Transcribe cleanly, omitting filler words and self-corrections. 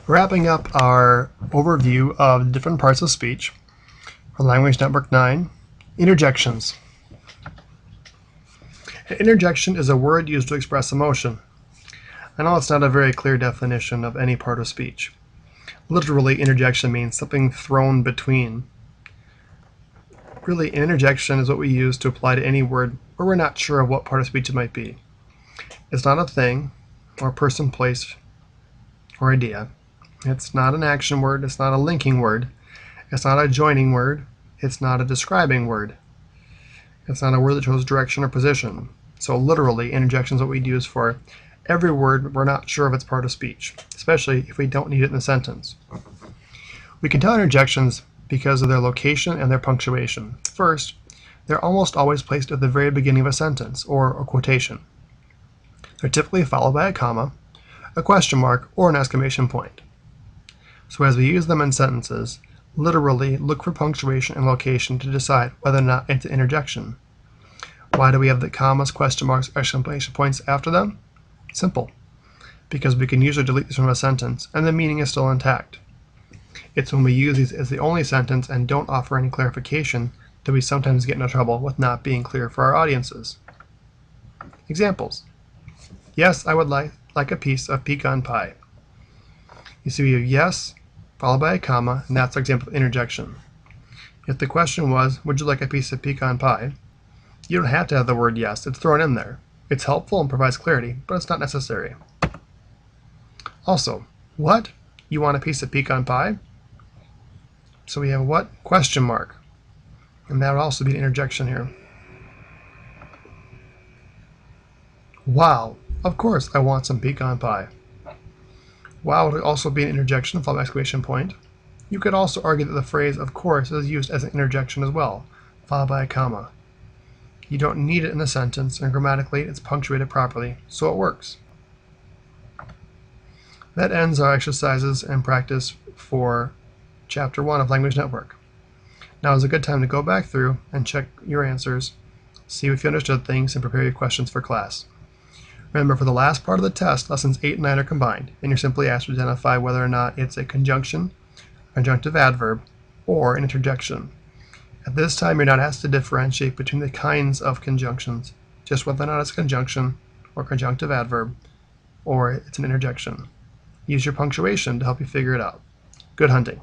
Wrapping up our overview of different parts of speech for Language Network 9, interjections. An interjection is a word used to express emotion. I know it's not a very clear definition of any part of speech. Literally, interjection means something thrown between. Really, an interjection is what we use to apply to any word where we're not sure of what part of speech it might be. It's not a thing, or person, place, or idea. It's not an action word, it's not a linking word, it's not a joining word, it's not a describing word. It's not a word that shows direction or position. So literally, interjection is what we'd use for every word we're not sure of its part of speech, especially if we don't need it in a sentence. We can tell interjections because of their location and their punctuation. First, they're almost always placed at the very beginning of a sentence or a quotation. They're typically followed by a comma, a question mark, or an exclamation point. So as we use them in sentences, literally look for punctuation and location to decide whether or not it's an interjection. Why do we have the commas, question marks, exclamation points after them? Simple. Because we can usually delete these from a sentence and the meaning is still intact. It's when we use these as the only sentence and don't offer any clarification that we sometimes get into trouble with not being clear for our audiences. Examples. Yes, I would like a piece of pecan pie. You see we have yes, followed by a comma, and that's our example of interjection. If the question was, would you like a piece of pecan pie? You don't have to have the word yes, it's thrown in there. It's helpful and provides clarity, but it's not necessary. Also, what? You want a piece of pecan pie? So we have what? Question mark. And that would also be an interjection here. Wow, of course I want some pecan pie. Wow would also be an interjection followed by exclamation point. You could also argue that the phrase of course is used as an interjection as well, followed by a comma. You don't need it in a sentence, and grammatically it's punctuated properly, so it works. That ends our exercises and practice for Chapter 1 of Language Network. Now is a good time to go back through and check your answers, see if you understood things, and prepare your questions for class. Remember, for the last part of the test, lessons 8 and 9 are combined, and you're simply asked to identify whether or not it's a conjunction, conjunctive adverb, or an interjection. At this time, you're not asked to differentiate between the kinds of conjunctions, just whether or not it's a conjunction or conjunctive adverb, or it's an interjection. Use your punctuation to help you figure it out. Good hunting.